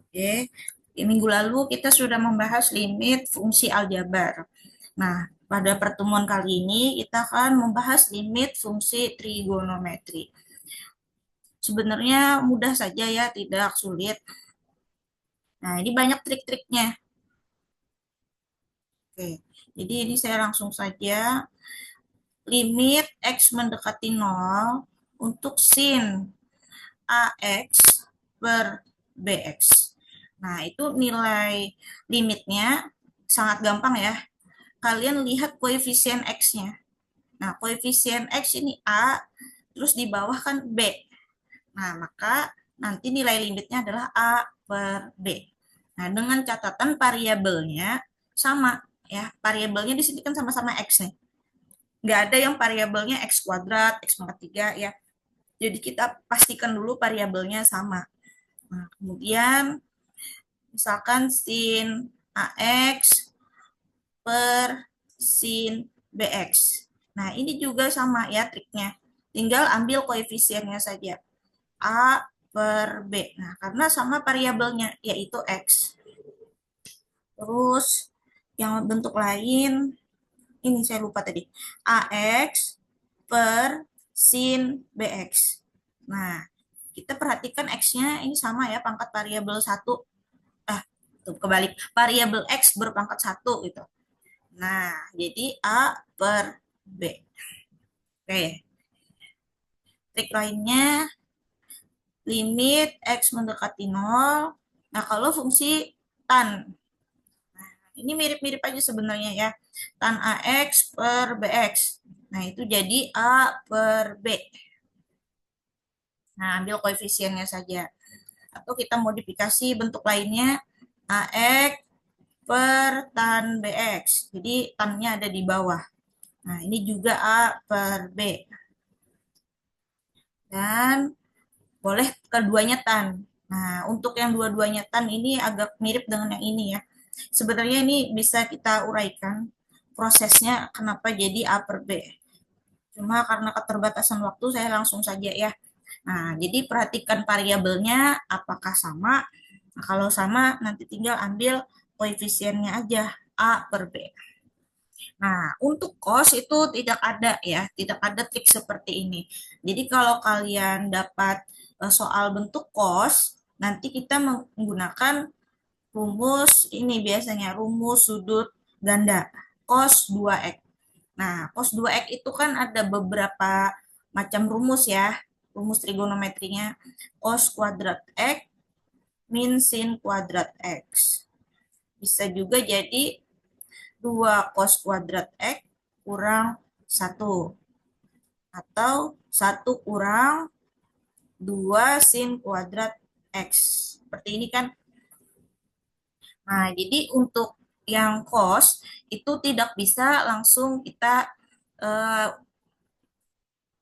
Oke, di minggu lalu kita sudah membahas limit fungsi aljabar. Nah, pada pertemuan kali ini kita akan membahas limit fungsi trigonometri. Sebenarnya mudah saja ya, tidak sulit. Nah, ini banyak trik-triknya. Oke, jadi ini saya langsung saja limit X mendekati 0 untuk sin AX per BX. Nah, itu nilai limitnya sangat gampang ya. Kalian lihat koefisien X-nya. Nah, koefisien X ini A, terus di bawah kan B. Nah, maka nanti nilai limitnya adalah A per B. Nah, dengan catatan variabelnya sama ya. Variabelnya di sini kan sama-sama X nih. Nggak ada yang variabelnya X kuadrat, X pangkat 3 ya. Jadi kita pastikan dulu variabelnya sama. Nah, kemudian misalkan sin AX per sin BX. Nah, ini juga sama ya triknya. Tinggal ambil koefisiennya saja. A per B. Nah, karena sama variabelnya, yaitu X. Terus, yang bentuk lain, ini saya lupa tadi. AX per sin BX. Nah, kita perhatikan X-nya ini sama ya, pangkat variabel satu. Ah, tuh, kebalik. Variabel X berpangkat satu gitu. Nah, jadi A per B. Oke, trik lainnya limit X mendekati 0. Nah, kalau fungsi tan, ini mirip-mirip aja sebenarnya ya. Tan AX per BX. Nah, itu jadi A per B. Nah, ambil koefisiennya saja. Atau kita modifikasi bentuk lainnya, AX per tan BX. Jadi tannya ada di bawah. Nah, ini juga A per B. Dan boleh keduanya tan. Nah, untuk yang dua-duanya tan ini agak mirip dengan yang ini ya. Sebenarnya ini bisa kita uraikan prosesnya kenapa jadi A per B. Cuma karena keterbatasan waktu saya langsung saja ya. Nah, jadi perhatikan variabelnya apakah sama. Nah, kalau sama nanti tinggal ambil koefisiennya aja A per B. Nah, untuk kos itu tidak ada ya, tidak ada trik seperti ini. Jadi kalau kalian dapat soal bentuk kos, nanti kita menggunakan rumus ini biasanya rumus sudut ganda cos 2x. Nah, cos 2x itu kan ada beberapa macam rumus ya, rumus trigonometrinya. Cos kuadrat x min sin kuadrat x. Bisa juga jadi 2 cos kuadrat X kurang 1. Atau 1 kurang 2 sin kuadrat X. Seperti ini kan. Nah, jadi untuk yang cos itu tidak bisa langsung kita uh,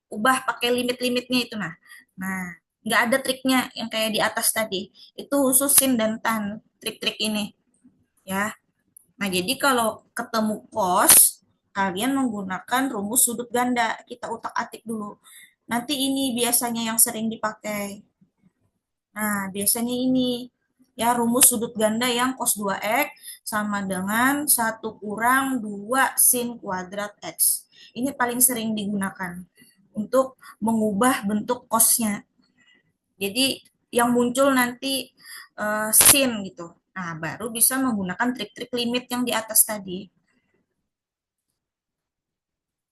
ubah pakai limit-limitnya itu. Nah, nggak ada triknya yang kayak di atas tadi. Itu khusus sin dan tan trik-trik ini ya. Nah, jadi kalau ketemu cos, kalian menggunakan rumus sudut ganda. Kita utak-atik dulu. Nanti ini biasanya yang sering dipakai. Nah, biasanya ini ya rumus sudut ganda yang cos 2x sama dengan 1 kurang 2 sin kuadrat x. Ini paling sering digunakan untuk mengubah bentuk cosnya. Jadi yang muncul nanti sin gitu. Nah, baru bisa menggunakan trik-trik limit yang di atas tadi.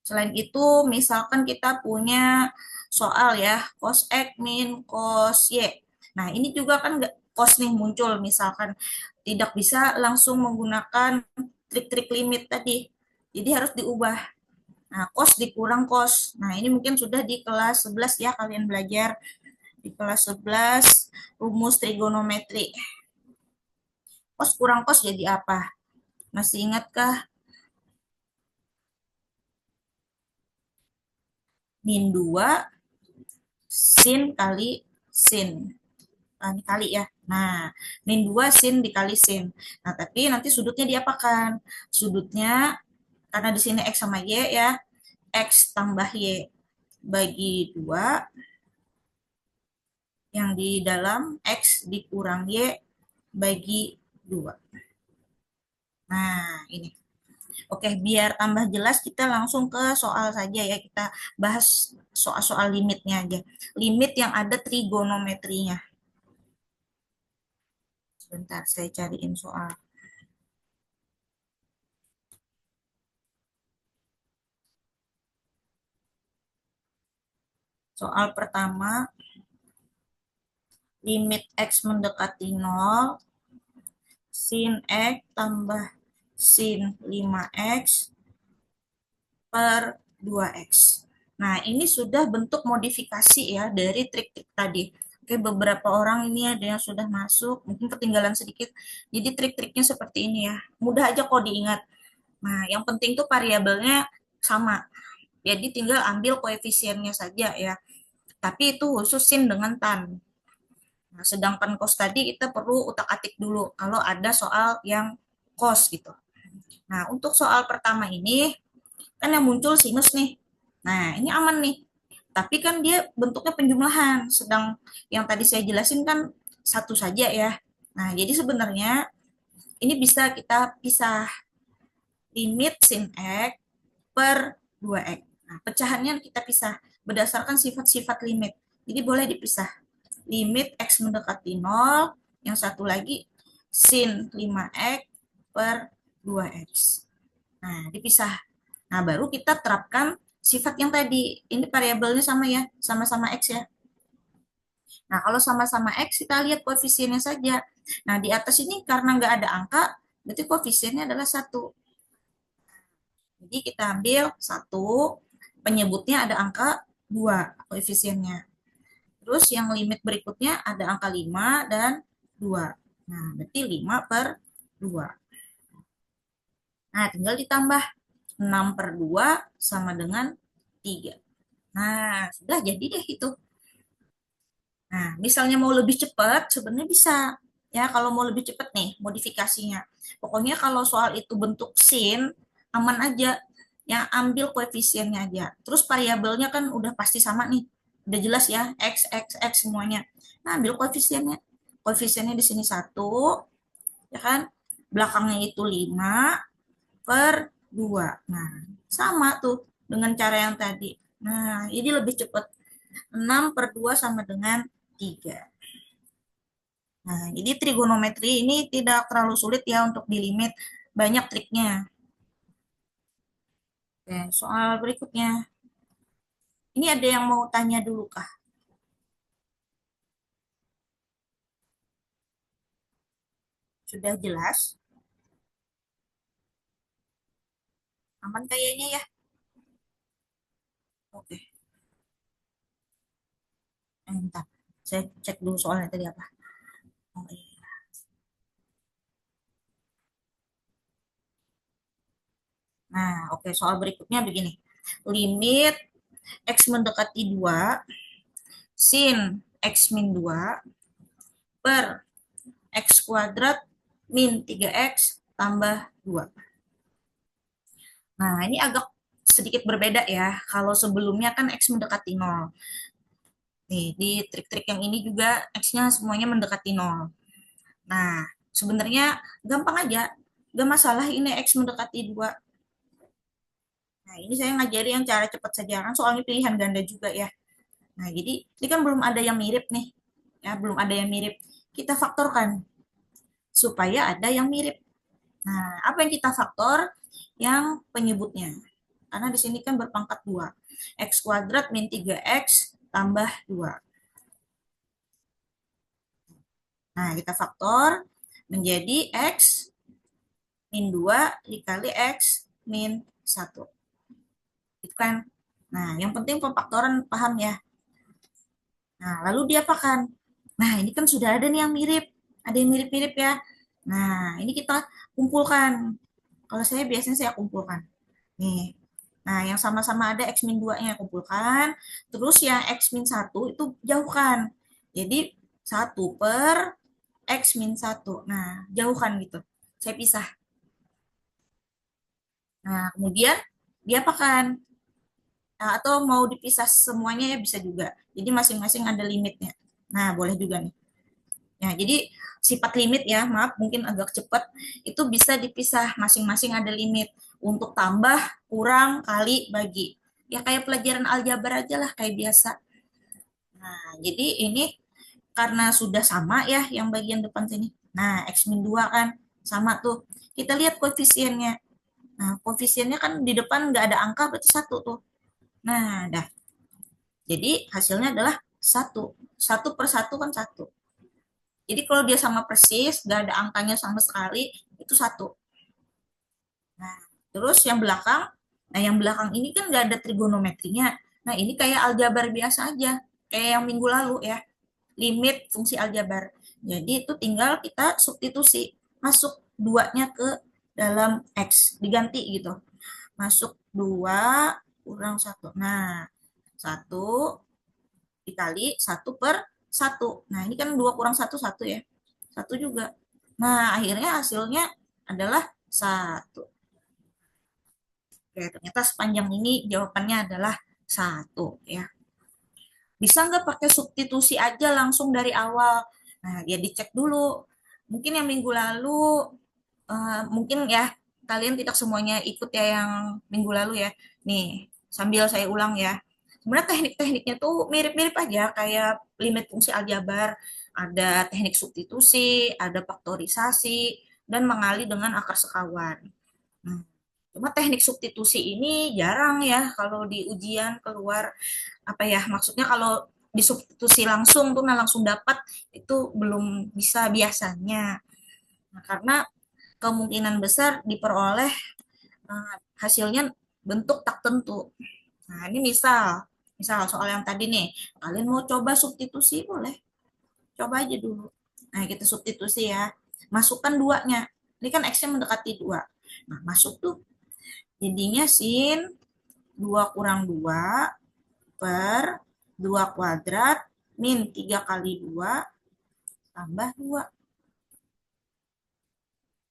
Selain itu, misalkan kita punya soal ya, cos X min cos Y. Nah, ini juga kan cos nih muncul, misalkan tidak bisa langsung menggunakan trik-trik limit tadi. Jadi harus diubah. Nah, cos dikurang cos. Nah, ini mungkin sudah di kelas 11 ya kalian belajar. Di kelas 11 rumus trigonometri. Cos kurang cos jadi apa? Masih ingatkah? Min 2 sin kali sin. Ini kali ya. Nah, min 2 sin dikali sin. Nah, tapi nanti sudutnya diapakan? Sudutnya, karena di sini X sama Y ya, X tambah Y bagi 2, yang di dalam X dikurang Y bagi 2. Nah, ini. Oke, biar tambah jelas kita langsung ke soal saja ya. Kita bahas soal-soal limitnya aja. Limit yang ada trigonometrinya. Sebentar, saya cariin soal. Soal pertama, limit X mendekati 0, sin X tambah sin 5X per 2X. Nah, ini sudah bentuk modifikasi ya dari trik-trik tadi. Oke, beberapa orang ini ada yang sudah masuk, mungkin ketinggalan sedikit. Jadi trik-triknya seperti ini ya. Mudah aja kok diingat. Nah, yang penting tuh variabelnya sama. Jadi tinggal ambil koefisiennya saja ya. Tapi itu khusus sin dengan tan. Nah, sedangkan cos tadi kita perlu utak-atik dulu kalau ada soal yang cos gitu. Nah, untuk soal pertama ini kan yang muncul sinus nih. Nah, ini aman nih. Tapi kan dia bentuknya penjumlahan, sedang yang tadi saya jelasin kan satu saja ya. Nah, jadi sebenarnya ini bisa kita pisah limit sin X per 2X. Nah, pecahannya kita pisah berdasarkan sifat-sifat limit. Jadi boleh dipisah. Limit X mendekati 0, yang satu lagi sin 5X per 2X. Nah, dipisah. Nah, baru kita terapkan sifat yang tadi. Ini variabelnya sama ya, sama-sama X ya. Nah, kalau sama-sama X, kita lihat koefisiennya saja. Nah, di atas ini karena nggak ada angka, berarti koefisiennya adalah 1. Jadi kita ambil 1, penyebutnya ada angka 2 koefisiennya. Terus yang limit berikutnya ada angka 5 dan 2. Nah, berarti 5 per 2. Nah, tinggal ditambah 6 per 2 sama dengan 3. Nah, sudah jadi deh itu. Nah, misalnya mau lebih cepat, sebenarnya bisa. Ya, kalau mau lebih cepat nih, modifikasinya. Pokoknya kalau soal itu bentuk sin, aman aja. Ya, ambil koefisiennya aja. Terus variabelnya kan udah pasti sama nih. Udah jelas ya, X, X, X semuanya. Nah, ambil koefisiennya. Koefisiennya di sini 1, ya kan? Belakangnya itu 5 per 2. Nah, sama tuh dengan cara yang tadi. Nah, jadi lebih cepat. 6 per 2 sama dengan 3. Nah, jadi trigonometri ini tidak terlalu sulit ya untuk dilimit. Banyak triknya. Oke, soal berikutnya. Ini ada yang mau tanya dulu kah? Sudah jelas? Aman kayaknya ya? Oke, bentar. Saya cek dulu soalnya tadi apa. Oh, iya. Nah, oke, soal berikutnya begini. Limit X mendekati 2 sin X min 2 per X kuadrat min 3X tambah 2. Nah, ini agak sedikit berbeda ya. Kalau sebelumnya kan X mendekati 0. Nih, di trik-trik yang ini juga X-nya semuanya mendekati 0. Nah, sebenarnya gampang aja. Gak masalah ini X mendekati 2. Nah, ini saya ngajari yang cara cepat saja. Kan soalnya pilihan ganda juga ya. Nah, jadi ini kan belum ada yang mirip nih. Ya, belum ada yang mirip. Kita faktorkan supaya ada yang mirip. Nah, apa yang kita faktor? Yang penyebutnya. Karena di sini kan berpangkat 2. X kuadrat min 3X tambah 2. Nah, kita faktor menjadi X min 2 dikali X min 1. Itu kan. Nah, yang penting pemfaktoran paham ya. Nah, lalu diapakan? Nah, ini kan sudah ada nih yang mirip. Ada yang mirip-mirip ya. Nah, ini kita kumpulkan. Kalau saya biasanya saya kumpulkan. Nih. Nah, yang sama-sama ada X min 2-nya kumpulkan. Terus yang X min 1 itu jauhkan. Jadi 1 per X min 1. Nah, jauhkan gitu. Saya pisah. Nah, kemudian diapakan? Nah, atau mau dipisah semuanya ya bisa juga. Jadi masing-masing ada limitnya. Nah, boleh juga nih. Ya, jadi sifat limit ya, maaf mungkin agak cepat, itu bisa dipisah, masing-masing ada limit untuk tambah, kurang, kali, bagi. Ya kayak pelajaran aljabar aja lah, kayak biasa. Nah, jadi ini karena sudah sama ya yang bagian depan sini. Nah, X min 2 kan sama tuh. Kita lihat koefisiennya. Nah, koefisiennya kan di depan nggak ada angka berarti satu tuh. Nah, dah. Jadi hasilnya adalah satu. Satu per satu kan satu. Jadi kalau dia sama persis, nggak ada angkanya sama sekali, itu satu. Nah, terus yang belakang ini kan nggak ada trigonometrinya. Nah, ini kayak aljabar biasa aja, kayak yang minggu lalu ya, limit fungsi aljabar. Jadi itu tinggal kita substitusi, masuk duanya ke dalam X, diganti gitu. Masuk 2 kurang satu. Nah, satu dikali satu per satu. Nah, ini kan 2 kurang satu satu ya. Satu juga. Nah, akhirnya hasilnya adalah satu. Oke, ternyata sepanjang ini jawabannya adalah satu ya. Bisa nggak pakai substitusi aja langsung dari awal? Nah, ya dicek dulu. Mungkin yang minggu lalu, mungkin ya kalian tidak semuanya ikut ya yang minggu lalu ya. Nih, sambil saya ulang ya. Sebenarnya teknik-tekniknya tuh mirip-mirip aja kayak limit fungsi aljabar. Ada teknik substitusi, ada faktorisasi, dan mengali dengan akar sekawan. Nah, cuma teknik substitusi ini jarang ya kalau di ujian keluar apa ya maksudnya kalau disubstitusi langsung tuh nah langsung dapat itu belum bisa biasanya. Nah, karena kemungkinan besar diperoleh hasilnya bentuk tak tentu. Nah, ini misal soal yang tadi nih, kalian mau coba substitusi boleh, coba aja dulu. Nah, kita substitusi ya. Masukkan duanya. Ini kan X-nya mendekati 2. Nah, masuk tuh. Jadinya sin 2 kurang 2 per 2 kuadrat min 3 kali 2 tambah 2.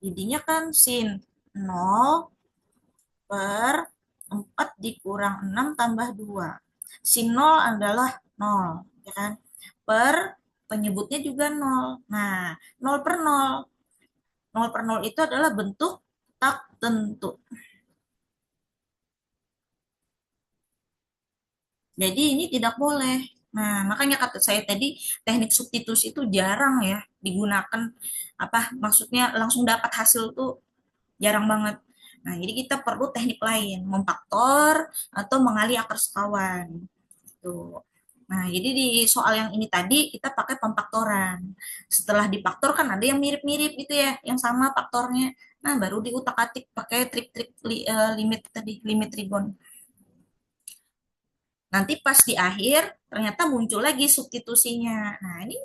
Jadinya kan sin 0 per 4 dikurang 6 tambah 2. Sin 0 adalah 0, ya kan? Per penyebutnya juga 0. Nah, 0 per 0. 0 per 0 itu adalah bentuk tak tentu. Jadi ini tidak boleh. Nah, makanya kata saya tadi teknik substitusi itu jarang ya digunakan apa maksudnya langsung dapat hasil tuh jarang banget. Nah, jadi kita perlu teknik lain, memfaktor atau mengali akar sekawan. Tuh. Nah, jadi di soal yang ini tadi kita pakai pemfaktoran. Setelah difaktor kan ada yang mirip-mirip gitu ya, yang sama faktornya. Nah, baru diutak-atik pakai trik-trik limit tadi, limit trigon. Nanti pas di akhir ternyata muncul lagi substitusinya. Nah, ini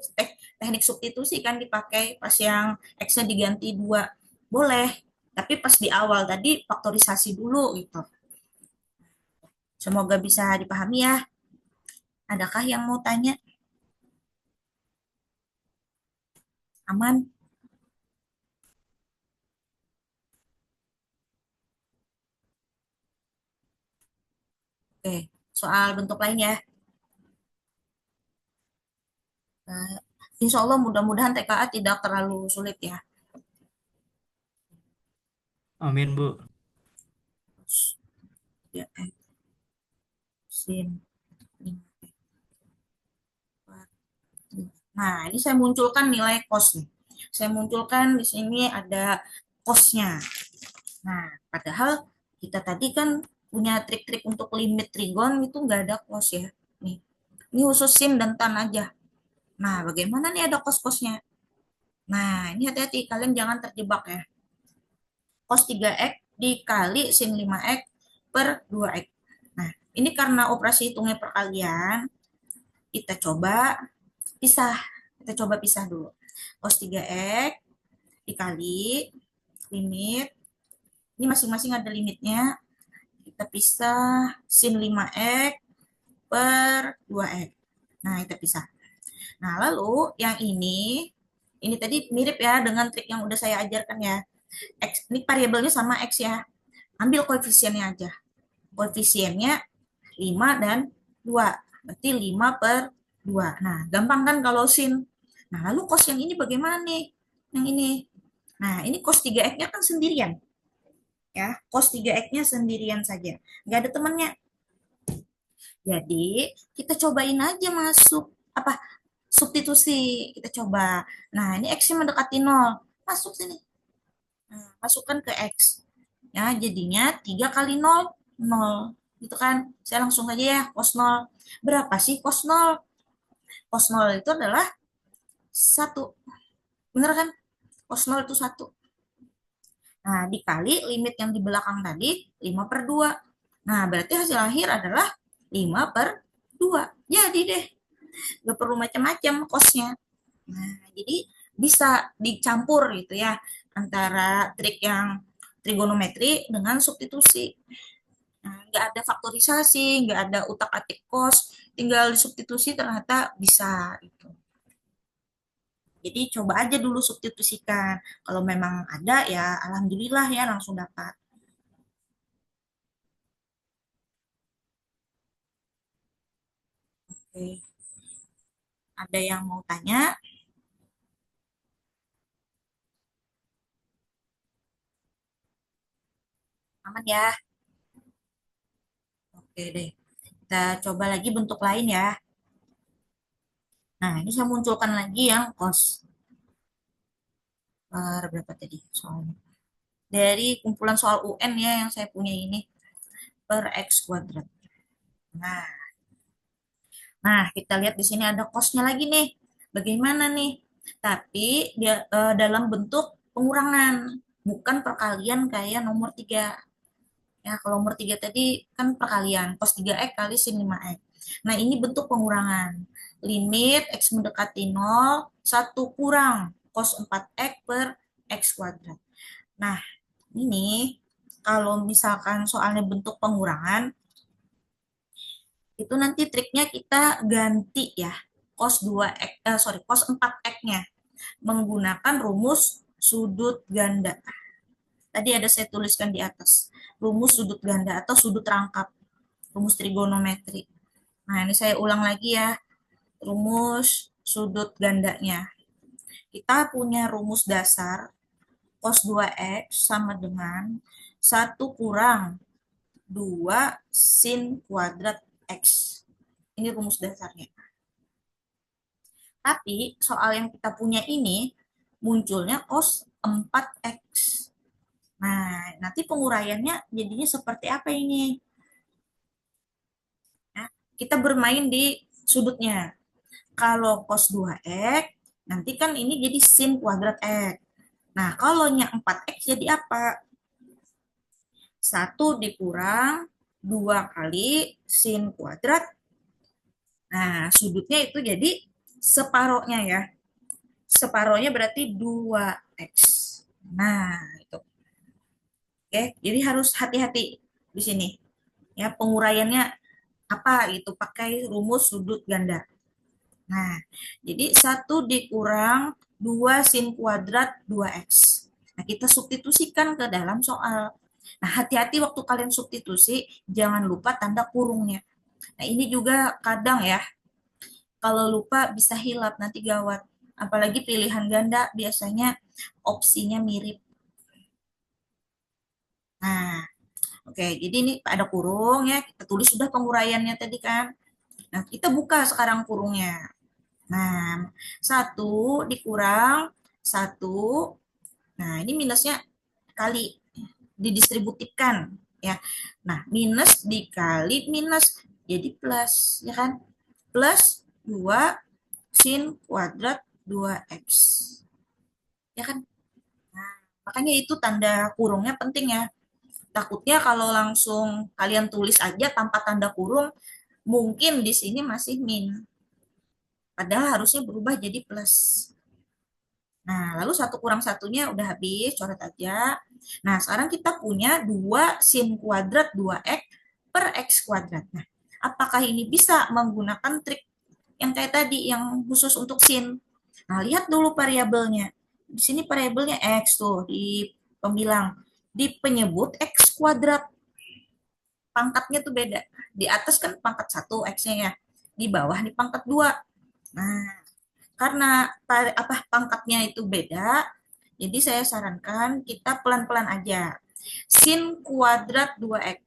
teknik substitusi kan dipakai pas yang X-nya diganti 2. Boleh, tapi pas di awal tadi faktorisasi dulu gitu. Semoga bisa dipahami ya. Adakah yang mau tanya? Aman? Oke, soal bentuk lain ya. Eh, Insya Allah mudah-mudahan TKA tidak terlalu sulit ya. Amin, Bu. Ya, sin. Nah, ini saya munculkan nilai kos nih. Saya munculkan di sini ada kosnya. Nah, padahal kita tadi kan punya trik-trik untuk limit trigon itu nggak ada kos ya. Nih, ini khusus sin dan tan aja. Nah, bagaimana nih ada kos-kosnya? Nah, ini hati-hati, kalian jangan terjebak ya. Cos 3x dikali sin 5x per 2x. Nah, ini karena operasi hitungnya perkalian, kita coba pisah. Kita coba pisah dulu. Cos 3x dikali limit, ini masing-masing ada limitnya, kita pisah sin 5x per 2x. Nah, kita pisah. Nah, lalu yang ini tadi mirip ya dengan trik yang udah saya ajarkan ya. X, ini variabelnya sama X ya. Ambil koefisiennya aja. Koefisiennya 5 dan 2. Berarti 5 per 2. Nah, gampang kan kalau sin. Nah, lalu cos yang ini bagaimana nih? Yang ini. Nah, ini cos 3x-nya kan sendirian. Ya, cos 3x-nya sendirian saja. Nggak ada temannya. Jadi, kita cobain aja masuk. Apa? Substitusi. Kita coba. Nah, ini x-nya mendekati 0. Masuk sini. Nah, masukkan ke x. Ya, jadinya 3 kali 0, 0. Gitu kan? Saya langsung aja ya, cos 0. Berapa sih cos 0? Cos 0 itu adalah 1. Bener kan? Cos 0 itu 1. Nah, dikali limit yang di belakang tadi 5 per 2. Nah, berarti hasil akhir adalah 5 per 2. Jadi deh, nggak perlu macam-macam kosnya. Nah, jadi bisa dicampur gitu ya antara trik yang trigonometri dengan substitusi. Nah, nggak ada faktorisasi, nggak ada utak-atik kos, tinggal disubstitusi ternyata bisa gitu. Jadi coba aja dulu substitusikan. Kalau memang ada ya alhamdulillah ya langsung dapat. Oke. Ada yang mau tanya? Aman ya? Oke deh. Kita coba lagi bentuk lain ya. Nah, ini saya munculkan lagi yang cos berapa tadi soalnya. Dari kumpulan soal UN ya yang saya punya ini per X kuadrat. Nah, kita lihat di sini ada cosnya lagi nih. Bagaimana nih? Tapi dia dalam bentuk pengurangan, bukan perkalian kayak nomor 3. Ya, kalau nomor 3 tadi kan perkalian, cos 3x kali sin 5x. Nah, ini bentuk pengurangan. Limit x mendekati 0, 1 kurang cos 4x per x kuadrat. Nah, ini kalau misalkan soalnya bentuk pengurangan, itu nanti triknya kita ganti ya. Cos 2x, cos 4x-nya menggunakan rumus sudut ganda. Tadi ada saya tuliskan di atas. Rumus sudut ganda atau sudut rangkap. Rumus trigonometri. Nah, ini saya ulang lagi ya. Rumus sudut gandanya. Kita punya rumus dasar cos 2x sama dengan 1 kurang 2 sin kuadrat x. Ini rumus dasarnya. Tapi soal yang kita punya ini munculnya cos 4x. Nah, nanti penguraiannya jadinya seperti apa ini? Nah, kita bermain di sudutnya. Kalau cos 2x, nanti kan ini jadi sin kuadrat x. Nah, kalau nya 4x jadi apa? 1 dikurang 2 kali sin kuadrat. Nah, sudutnya itu jadi separohnya ya. Separohnya berarti 2x. Nah, itu. Oke, jadi harus hati-hati di sini. Ya, penguraiannya apa gitu, pakai rumus sudut ganda. Nah, jadi 1 dikurang 2 sin kuadrat 2x. Nah, kita substitusikan ke dalam soal. Nah, hati-hati waktu kalian substitusi, jangan lupa tanda kurungnya. Nah, ini juga kadang ya, kalau lupa bisa hilap, nanti gawat. Apalagi pilihan ganda biasanya opsinya mirip. Nah, oke, jadi ini ada kurung ya, kita tulis sudah penguraiannya tadi kan. Nah, kita buka sekarang kurungnya. Nah, 1 dikurang 1. Nah, ini minusnya kali didistributifkan ya. Nah, minus dikali minus jadi plus ya kan? Plus 2 sin kuadrat 2x. Ya kan? Nah, makanya itu tanda kurungnya penting ya. Takutnya kalau langsung kalian tulis aja tanpa tanda kurung, mungkin di sini masih min. Padahal harusnya berubah jadi plus. Nah, lalu 1 kurang satunya udah habis, coret aja. Nah, sekarang kita punya 2 sin kuadrat 2x per x kuadrat. Nah, apakah ini bisa menggunakan trik yang kayak tadi, yang khusus untuk sin? Nah, lihat dulu variabelnya. Di sini variabelnya x tuh, di pembilang. Di penyebut x kuadrat. Pangkatnya tuh beda. Di atas kan pangkat 1 x-nya ya. Di bawah di pangkat 2. Nah, Karena pangkatnya itu beda, jadi saya sarankan kita pelan-pelan aja. Sin kuadrat 2x.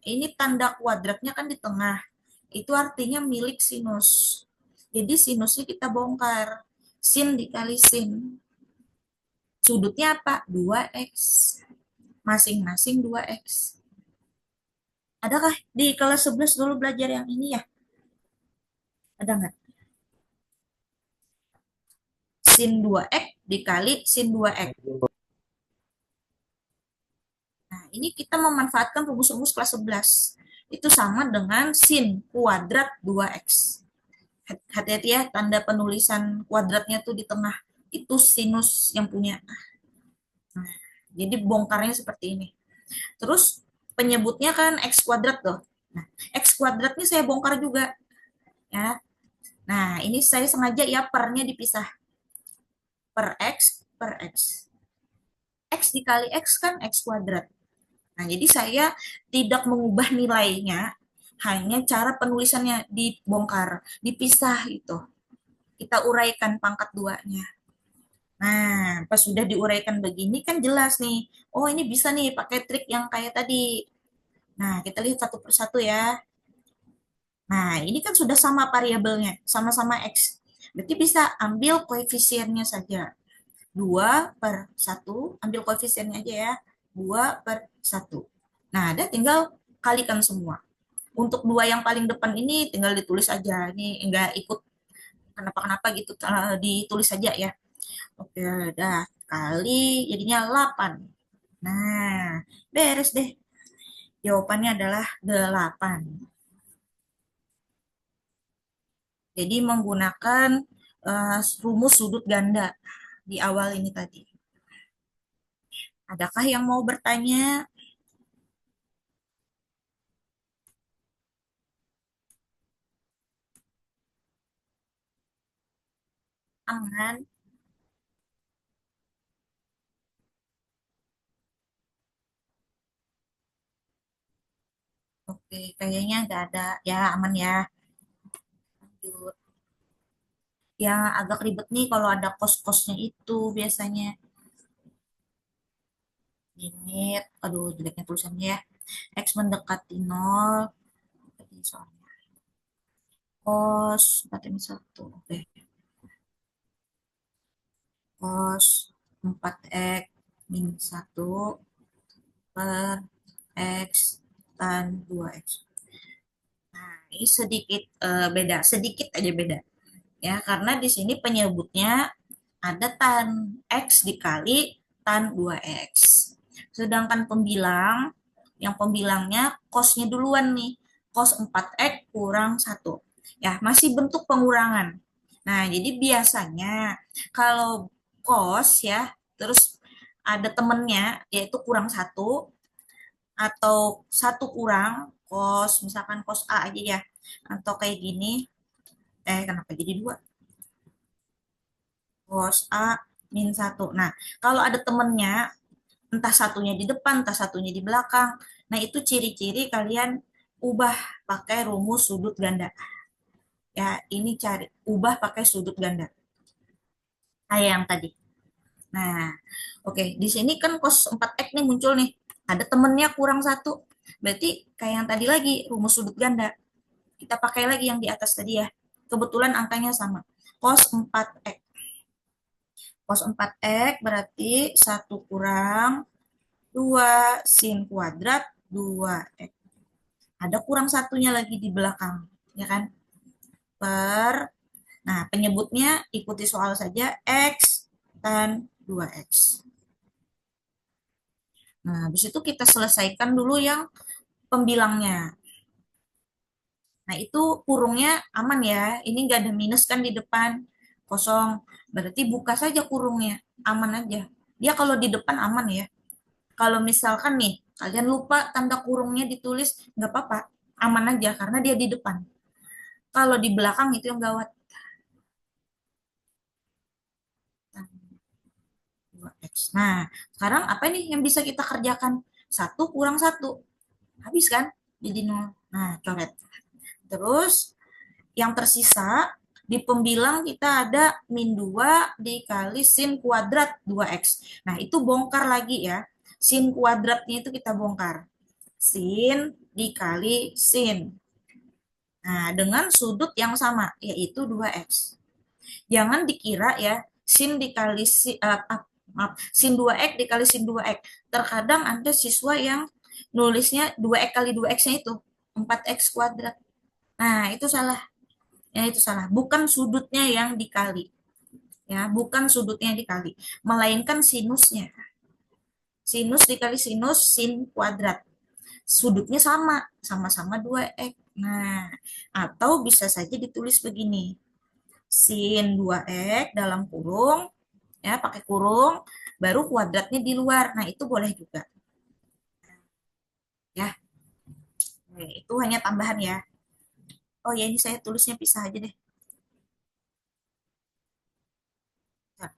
Ini tanda kuadratnya kan di tengah. Itu artinya milik sinus. Jadi sinusnya kita bongkar. Sin dikali sin. Sudutnya apa? 2x. Masing-masing 2x. Adakah di kelas 11 dulu belajar yang ini ya? Ada nggak? Sin 2x dikali sin 2x. Nah, ini kita memanfaatkan rumus-rumus kelas 11. Itu sama dengan sin kuadrat 2x. Hati-hati ya, tanda penulisan kuadratnya tuh di tengah. Itu sinus yang punya. Nah, jadi bongkarnya seperti ini. Terus penyebutnya kan x kuadrat tuh. Nah, x kuadrat ini saya bongkar juga. Ya. Nah, ini saya sengaja ya pernya dipisah. Per x. X dikali x kan x kuadrat. Nah, jadi saya tidak mengubah nilainya, hanya cara penulisannya dibongkar, dipisah itu. Kita uraikan pangkat duanya. Nah, pas sudah diuraikan begini kan jelas nih. Oh, ini bisa nih pakai trik yang kayak tadi. Nah, kita lihat satu persatu ya. Nah, ini kan sudah sama variabelnya, sama-sama X. Berarti bisa ambil koefisiennya saja. 2/1, ambil koefisiennya aja ya. 2/1. Nah, ada tinggal kalikan semua. Untuk dua yang paling depan ini tinggal ditulis aja. Ini enggak ikut kenapa-kenapa gitu, ditulis saja ya. Oke, udah. Kali jadinya 8. Nah, beres deh. Jawabannya adalah 8. Jadi menggunakan rumus sudut ganda di awal ini tadi. Adakah yang mau bertanya? Aman? Oke, kayaknya nggak ada. Ya, aman ya. Lanjut. Yang agak ribet nih kalau ada kos-kosnya itu biasanya. Limit, aduh jeleknya tulisannya ya. X mendekati 0. Jadi soalnya cos 4 min 1. Oke. Cos 4x min 1 per X tan 2X. Nah, ini sedikit beda, sedikit aja beda. Ya, karena di sini penyebutnya ada tan X dikali tan 2X. Sedangkan yang pembilangnya cos-nya duluan nih. Cos 4X kurang 1. Ya, masih bentuk pengurangan. Nah, jadi biasanya kalau cos ya, terus ada temennya, yaitu kurang 1, atau satu kurang, cos, misalkan cos A aja ya, atau kayak gini, kenapa jadi 2? Cos A min 1. Nah, kalau ada temennya, entah satunya di depan, entah satunya di belakang, nah itu ciri-ciri kalian ubah pakai rumus sudut ganda. Ya, ini cari, ubah pakai sudut ganda. Kayak yang tadi. Nah, oke, di sini kan cos 4x nih muncul nih. Ada temennya kurang 1. Berarti kayak yang tadi lagi, rumus sudut ganda. Kita pakai lagi yang di atas tadi ya. Kebetulan angkanya sama. Cos 4x. Cos 4x berarti 1 kurang 2 sin kuadrat 2x. Ada kurang satunya lagi di belakang, ya kan? Per, nah penyebutnya ikuti soal saja, x tan 2x. Nah, habis itu kita selesaikan dulu yang pembilangnya. Nah, itu kurungnya aman ya. Ini nggak ada minus kan di depan. Kosong. Berarti buka saja kurungnya. Aman aja. Dia kalau di depan aman ya. Kalau misalkan nih, kalian lupa tanda kurungnya ditulis, nggak apa-apa. Aman aja, karena dia di depan. Kalau di belakang itu yang gawat. Nah, sekarang apa nih yang bisa kita kerjakan? 1 kurang 1. Habis kan? Jadi 0. Nah, coret. Terus, yang tersisa Di pembilang kita ada min 2 dikali sin kuadrat 2x. Nah, itu bongkar lagi ya. Sin kuadratnya itu kita bongkar. Sin dikali sin. Nah, dengan sudut yang sama, yaitu 2x. Jangan dikira ya, sin dikali maaf, sin 2x dikali sin 2x. Terkadang ada siswa yang nulisnya 2x kali 2x-nya itu 4x kuadrat. Nah, itu salah. Ya, itu salah. Bukan sudutnya yang dikali. Ya, bukan sudutnya yang dikali, melainkan sinusnya. Sinus dikali sinus sin kuadrat. Sudutnya sama, sama-sama 2x. Nah, atau bisa saja ditulis begini. Sin 2x dalam kurung, ya pakai kurung, baru kuadratnya di luar. Nah, itu boleh juga. Ya, itu hanya tambahan ya. Oh ya, ini saya tulisnya pisah aja deh. Nah,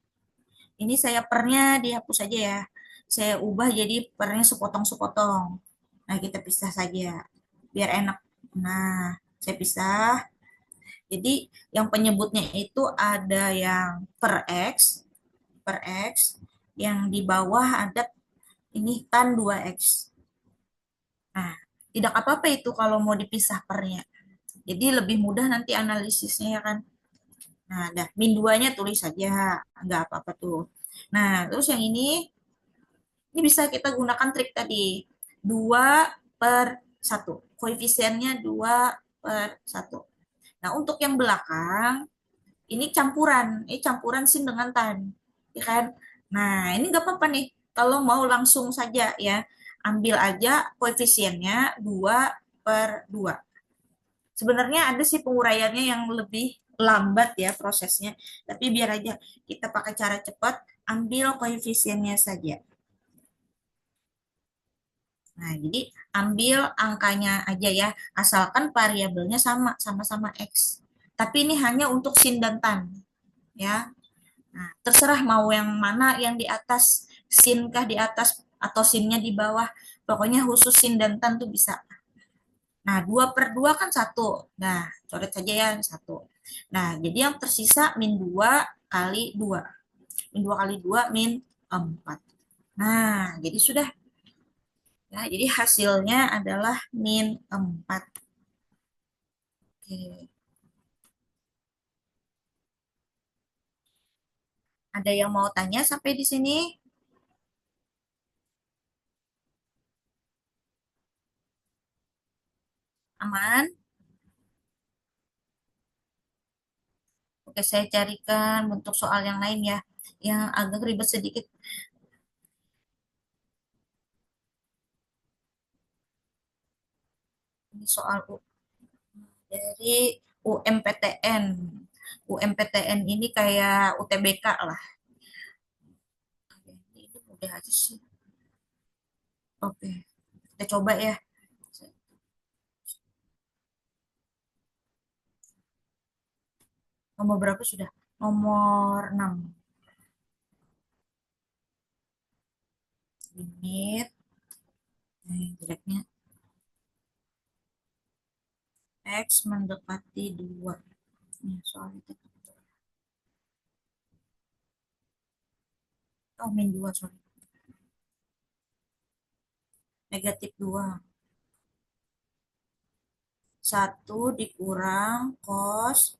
ini saya pernya dihapus aja ya. Saya ubah jadi pernya sepotong-sepotong. Nah, kita pisah saja biar enak. Nah, saya pisah. Jadi yang penyebutnya itu ada yang per X, yang di bawah ada ini tan 2X. Nah, tidak apa-apa itu kalau mau dipisah pernya. Jadi lebih mudah nanti analisisnya ya kan. Nah, dah min 2-nya tulis saja, nggak apa-apa tuh. Nah, terus yang ini bisa kita gunakan trik tadi. 2/1. Koefisiennya 2/1. Nah, untuk yang belakang, ini campuran. Ini campuran sin dengan tan. Ya kan? Nah, ini nggak apa-apa nih. Kalau mau langsung saja ya, ambil aja koefisiennya 2/2. Sebenarnya ada sih penguraiannya yang lebih lambat ya prosesnya. Tapi biar aja kita pakai cara cepat, ambil koefisiennya saja. Nah, jadi ambil angkanya aja ya, asalkan variabelnya sama, sama-sama X. Tapi ini hanya untuk sin dan tan, ya. Nah, terserah mau yang mana yang di atas, sin kah di atas atau sinnya di bawah. Pokoknya khusus sin dan tan tuh bisa. Nah, 2/2 kan satu. Nah, coret saja ya satu. Nah, jadi yang tersisa min 2 kali 2. Min 2 kali 2 min 4. Nah, jadi sudah. Ya, jadi hasilnya adalah min 4. Oke. Ada yang mau tanya sampai di sini? Aman? Oke, saya carikan bentuk soal yang lain ya, yang agak ribet sedikit. Ini soal dari UMPTN. UMPTN ini kayak UTBK lah. Ini mudah aja sih. Oke, kita coba ya. Nomor berapa sudah? Nomor 6. Limit. Jeleknya. X mendekati 2. Ini soal itu. Oh, min 2, sorry. Negatif 2. 1 dikurang cos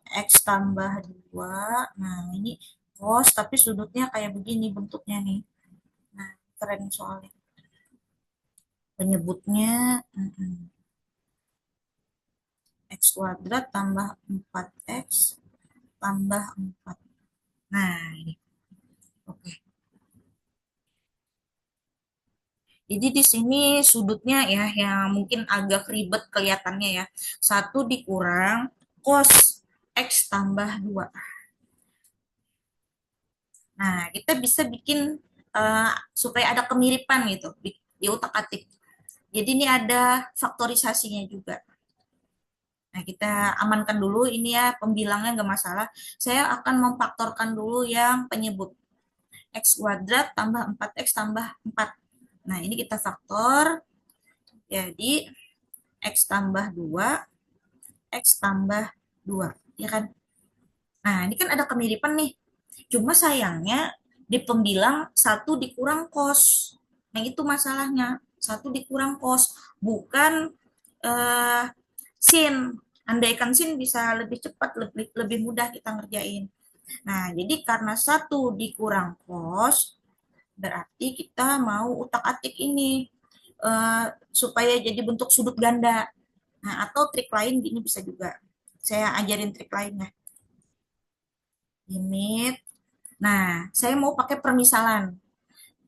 X tambah 2. Nah, ini cos, tapi sudutnya kayak begini bentuknya nih. Nah, keren soalnya. Penyebutnya X kuadrat tambah 4X tambah 4. Nah, ini. Oke. Jadi di sini sudutnya ya yang mungkin agak ribet kelihatannya ya. 1 dikurang cos X tambah 2. Nah, kita bisa bikin supaya ada kemiripan gitu di utak-atik. Jadi ini ada faktorisasinya juga. Nah, kita amankan dulu ini ya pembilangnya nggak masalah. Saya akan memfaktorkan dulu yang penyebut. X kuadrat tambah 4X tambah 4. Nah, ini kita faktor. Jadi X tambah 2, X tambah 2. Ya kan? Nah, ini kan ada kemiripan nih. Cuma sayangnya di pembilang satu dikurang kos. Nah, itu masalahnya. Satu dikurang kos. Bukan eh, sin. Andaikan sin bisa lebih cepat, lebih mudah kita ngerjain. Nah, jadi karena satu dikurang kos, berarti kita mau utak-atik ini supaya jadi bentuk sudut ganda. Nah, atau trik lain gini bisa juga. Saya ajarin trik lainnya. Limit. Nah, saya mau pakai permisalan.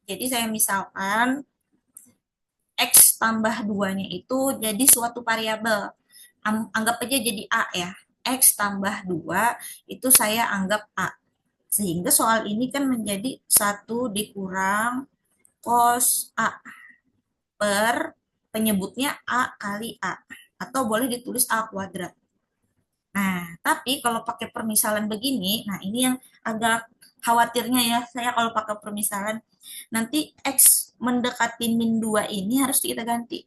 Jadi saya misalkan X tambah 2-nya itu jadi suatu variabel. Anggap aja jadi A ya. X tambah 2 itu saya anggap A. Sehingga soal ini kan menjadi satu dikurang cos A per penyebutnya A kali A. Atau boleh ditulis A kuadrat. Nah, tapi kalau pakai permisalan begini, nah ini yang agak khawatirnya ya, saya kalau pakai permisalan, nanti X mendekati min 2 ini harus kita ganti.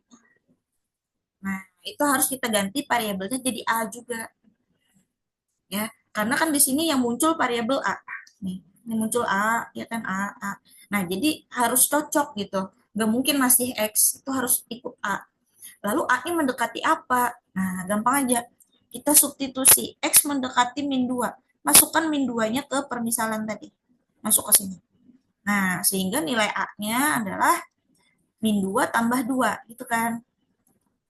Nah, itu harus kita ganti variabelnya jadi A juga, ya. Karena kan di sini yang muncul variabel A. Nih, ini muncul A, ya kan A. Nah, jadi harus cocok gitu. Nggak mungkin masih X, itu harus ikut A. Lalu A-nya mendekati apa? Nah, gampang aja. Kita substitusi X mendekati min 2. Masukkan min 2-nya ke permisalan tadi. Masuk ke sini. Nah, sehingga nilai A-nya adalah min 2 tambah 2. Gitu kan.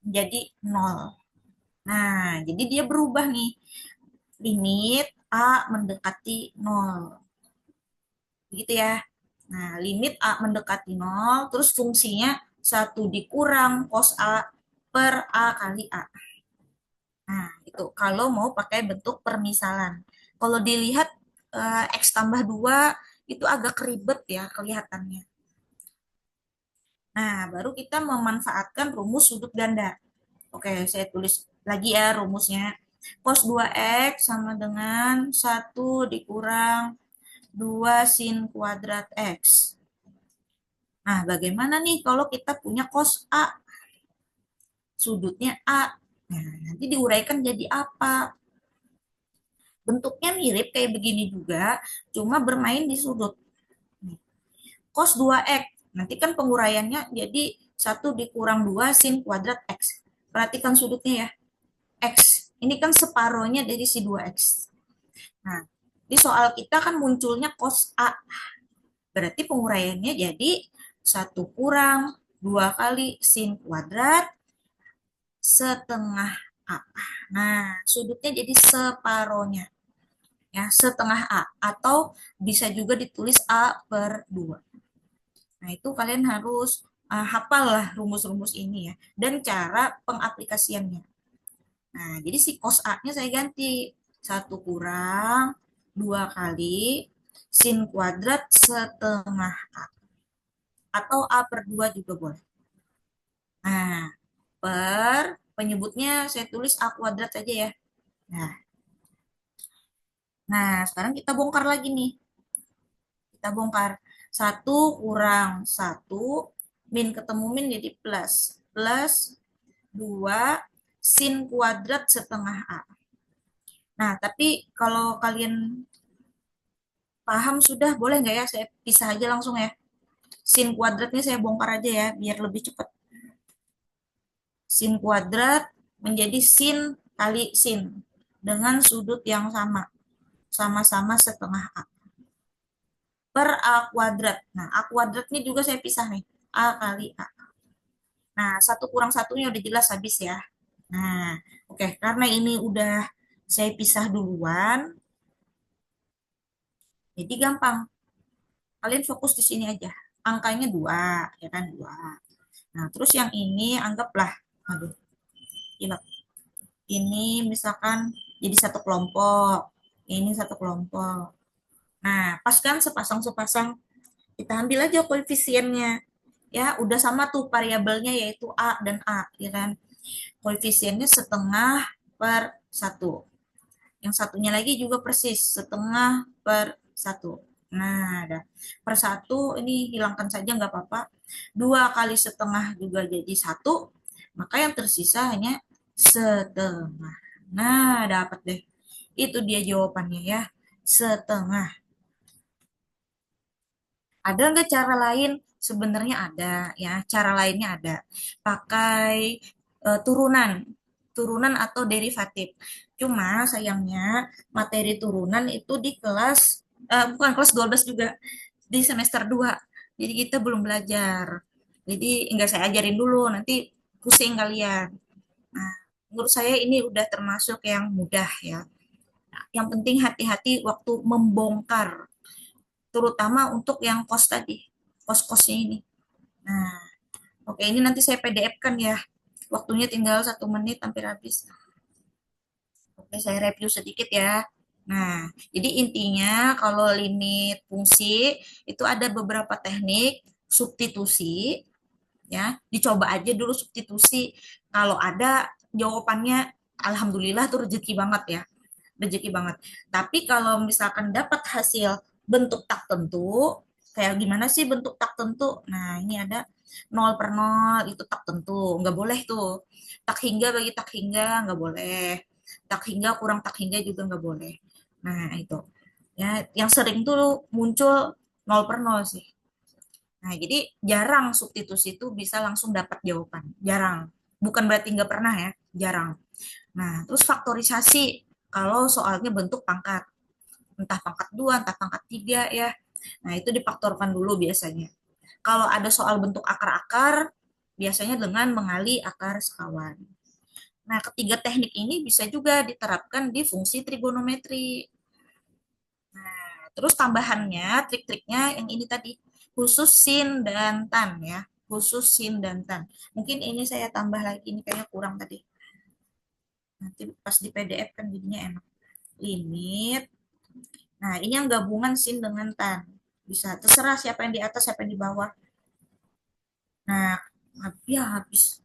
Jadi 0. Nah, jadi dia berubah nih. Limit A mendekati 0. Begitu ya. Nah, limit A mendekati 0. Terus fungsinya 1 dikurang cos A per A kali A. Nah, itu kalau mau pakai bentuk permisalan. Kalau dilihat X tambah 2 itu agak ribet ya kelihatannya. Nah, baru kita memanfaatkan rumus sudut ganda. Oke, saya tulis lagi ya rumusnya. Cos 2X sama dengan 1 dikurang 2 sin kuadrat X. Nah, bagaimana nih kalau kita punya cos A? Sudutnya A. Nah, nanti diuraikan jadi apa? Bentuknya mirip kayak begini juga, cuma bermain di sudut. Cos 2X, nanti kan penguraiannya jadi 1 dikurang 2 sin kuadrat X. Perhatikan sudutnya ya, X. Ini kan separohnya dari si 2X. Nah, di soal kita kan munculnya cos A. Berarti penguraiannya jadi 1 kurang 2 kali sin kuadrat setengah A. Nah, sudutnya jadi separohnya. Ya, setengah A atau bisa juga ditulis A per 2. Nah, itu kalian harus hafal lah rumus-rumus ini ya dan cara pengaplikasiannya. Nah, jadi si cos A-nya saya ganti 1 kurang 2 kali sin kuadrat setengah A atau A per 2 juga boleh. Nah, per penyebutnya saya tulis A kuadrat saja ya. Nah, sekarang kita bongkar lagi nih. Kita bongkar. 1 kurang 1, min ketemu min jadi plus. Plus 2 sin kuadrat setengah A. Nah, tapi kalau kalian paham sudah, boleh nggak ya saya pisah aja langsung ya. Sin kuadratnya saya bongkar aja ya, biar lebih cepat. Sin kuadrat menjadi sin kali sin dengan sudut yang sama. Sama-sama setengah A. Per A kuadrat. Nah, A kuadrat ini juga saya pisah nih. A kali A. Nah, 1 kurang 1-nya udah jelas habis ya. Nah, oke. Karena ini udah saya pisah duluan, jadi gampang. Kalian fokus di sini aja. Angkanya 2, ya kan 2. Nah, terus yang ini anggaplah, aduh, gila. Ini misalkan jadi satu kelompok. Ini satu kelompok. Nah, pas kan sepasang-sepasang, kita ambil aja koefisiennya. Ya, udah sama tuh variabelnya yaitu A dan A, ya kan. Koefisiennya setengah per 1. Yang satunya lagi juga persis, setengah per 1. Nah, ada per 1 ini hilangkan saja nggak apa-apa. 2 kali setengah juga jadi 1, maka yang tersisa hanya setengah. Nah, dapat deh. Itu dia jawabannya ya. Setengah. Ada nggak cara lain? Sebenarnya ada ya. Cara lainnya ada. Pakai turunan. Turunan atau derivatif. Cuma sayangnya materi turunan itu di kelas bukan kelas 12 juga, di semester 2. Jadi kita belum belajar. Jadi enggak saya ajarin dulu, nanti pusing kalian. Nah, menurut saya ini udah termasuk yang mudah ya. Yang penting hati-hati waktu membongkar, terutama untuk yang kos tadi, kos-kosnya ini. Nah, oke ini nanti saya PDF kan ya. Waktunya tinggal 1 menit hampir habis. Oke, saya review sedikit ya. Nah, jadi intinya kalau limit fungsi itu ada beberapa teknik substitusi ya. Dicoba aja dulu substitusi. Kalau ada jawabannya, alhamdulillah tuh rezeki banget ya. Rezeki banget. Tapi kalau misalkan dapat hasil bentuk tak tentu, kayak gimana sih bentuk tak tentu? Nah, ini ada 0/0 itu tak tentu, nggak boleh tuh. Tak hingga bagi tak hingga nggak boleh. Tak hingga kurang tak hingga juga nggak boleh. Nah, itu. Ya, yang sering tuh muncul 0/0 sih. Nah, jadi jarang substitusi itu bisa langsung dapat jawaban. Jarang. Bukan berarti nggak pernah ya, jarang. Nah, terus faktorisasi kalau soalnya bentuk pangkat. Entah pangkat 2, entah pangkat 3 ya. Nah, itu difaktorkan dulu biasanya. Kalau ada soal bentuk akar-akar, biasanya dengan mengali akar sekawan. Nah, ketiga teknik ini bisa juga diterapkan di fungsi trigonometri. Terus tambahannya, trik-triknya yang ini tadi, khusus sin dan tan ya. Khusus sin dan tan. Mungkin ini saya tambah lagi, ini kayaknya kurang tadi. Nanti pas di PDF kan jadinya enak. Limit. Nah, ini yang gabungan sin dengan tan. Bisa terserah siapa yang di atas, siapa yang di bawah. Nah, ya habis.